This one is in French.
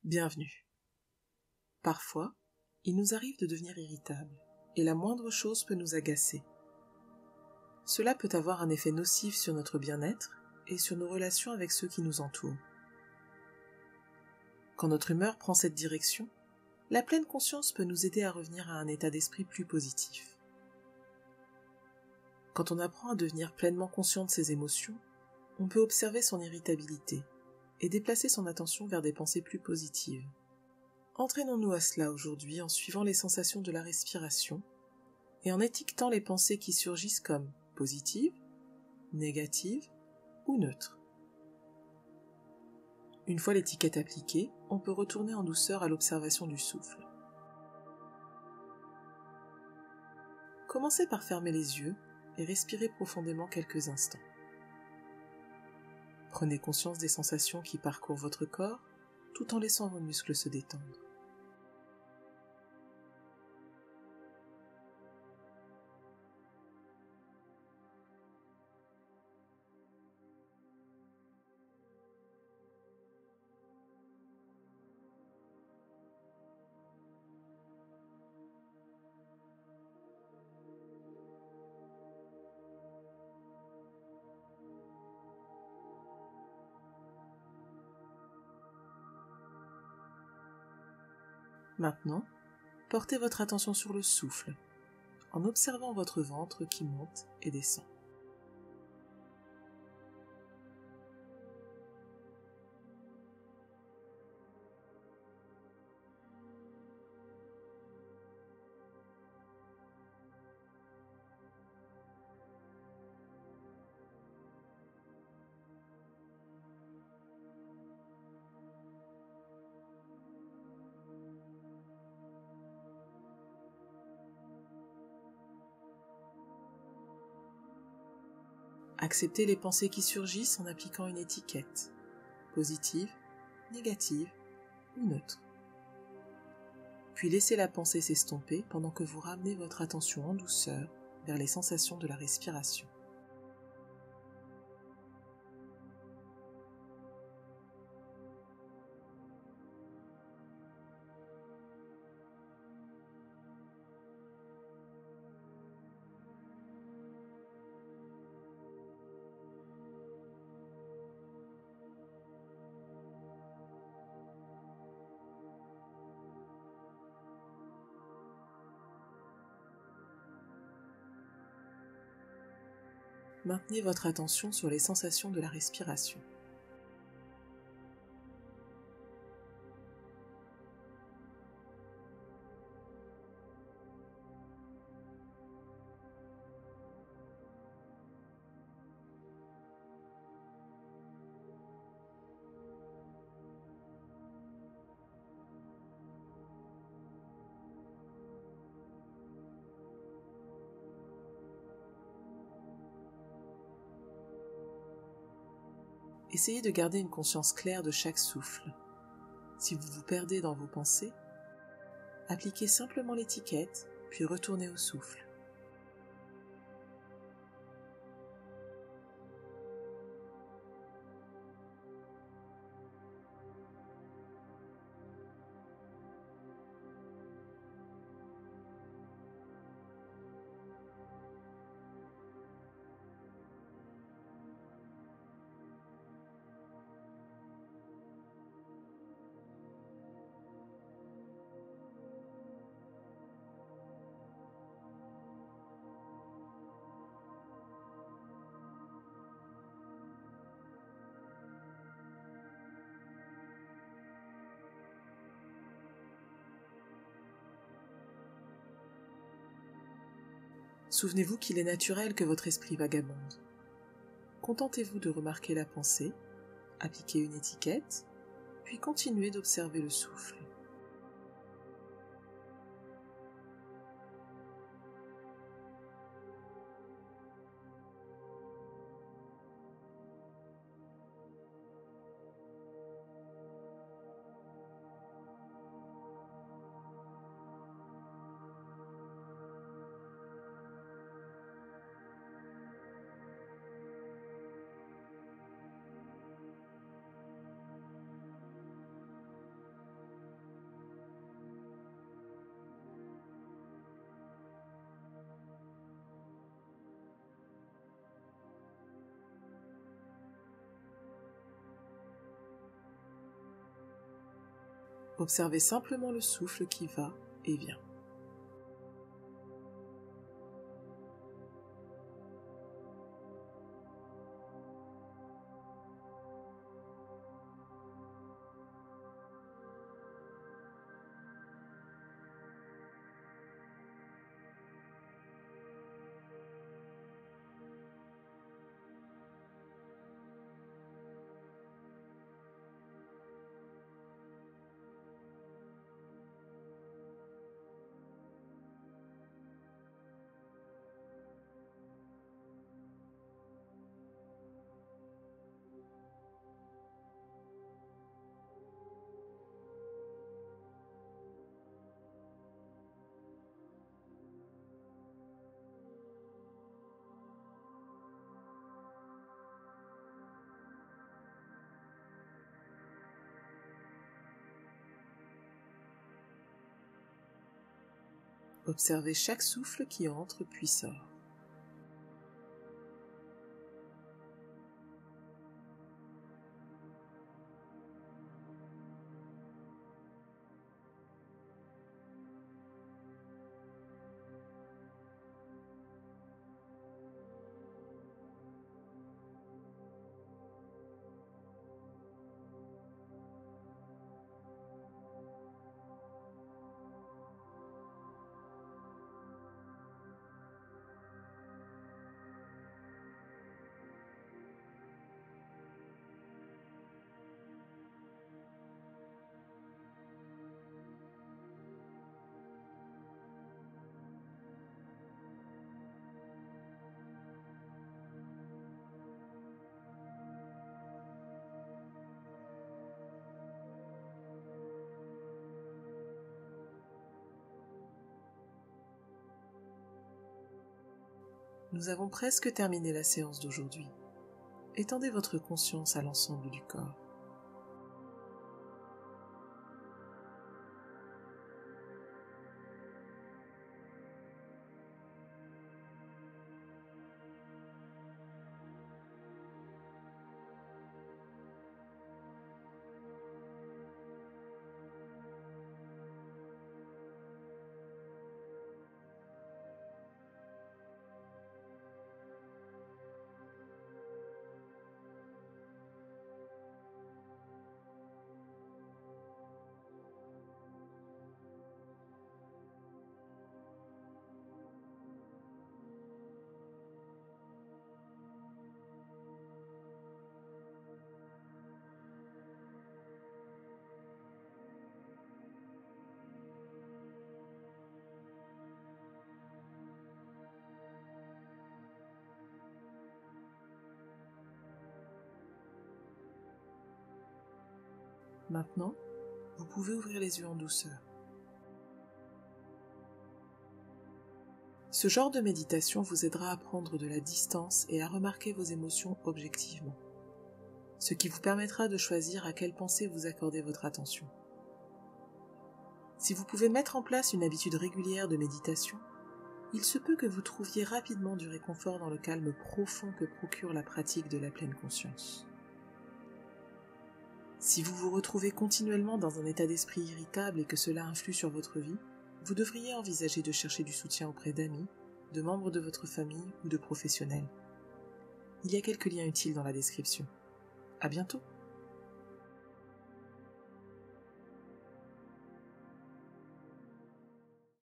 Bienvenue. Parfois, il nous arrive de devenir irritable, et la moindre chose peut nous agacer. Cela peut avoir un effet nocif sur notre bien-être et sur nos relations avec ceux qui nous entourent. Quand notre humeur prend cette direction, la pleine conscience peut nous aider à revenir à un état d'esprit plus positif. Quand on apprend à devenir pleinement conscient de ses émotions, on peut observer son irritabilité et déplacer son attention vers des pensées plus positives. Entraînons-nous à cela aujourd'hui en suivant les sensations de la respiration et en étiquetant les pensées qui surgissent comme positives, négatives ou neutres. Une fois l'étiquette appliquée, on peut retourner en douceur à l'observation du souffle. Commencez par fermer les yeux et respirer profondément quelques instants. Prenez conscience des sensations qui parcourent votre corps, tout en laissant vos muscles se détendre. Maintenant, portez votre attention sur le souffle, en observant votre ventre qui monte et descend. Acceptez les pensées qui surgissent en appliquant une étiquette, positive, négative ou neutre. Puis laissez la pensée s'estomper pendant que vous ramenez votre attention en douceur vers les sensations de la respiration. Maintenez votre attention sur les sensations de la respiration. Essayez de garder une conscience claire de chaque souffle. Si vous vous perdez dans vos pensées, appliquez simplement l'étiquette, puis retournez au souffle. Souvenez-vous qu'il est naturel que votre esprit vagabonde. Contentez-vous de remarquer la pensée, appliquez une étiquette, puis continuez d'observer le souffle. Observez simplement le souffle qui va et vient. Observez chaque souffle qui entre puis sort. Nous avons presque terminé la séance d'aujourd'hui. Étendez votre conscience à l'ensemble du corps. Maintenant, vous pouvez ouvrir les yeux en douceur. Ce genre de méditation vous aidera à prendre de la distance et à remarquer vos émotions objectivement, ce qui vous permettra de choisir à quelle pensée vous accordez votre attention. Si vous pouvez mettre en place une habitude régulière de méditation, il se peut que vous trouviez rapidement du réconfort dans le calme profond que procure la pratique de la pleine conscience. Si vous vous retrouvez continuellement dans un état d'esprit irritable et que cela influe sur votre vie, vous devriez envisager de chercher du soutien auprès d'amis, de membres de votre famille ou de professionnels. Il y a quelques liens utiles dans la description. À bientôt!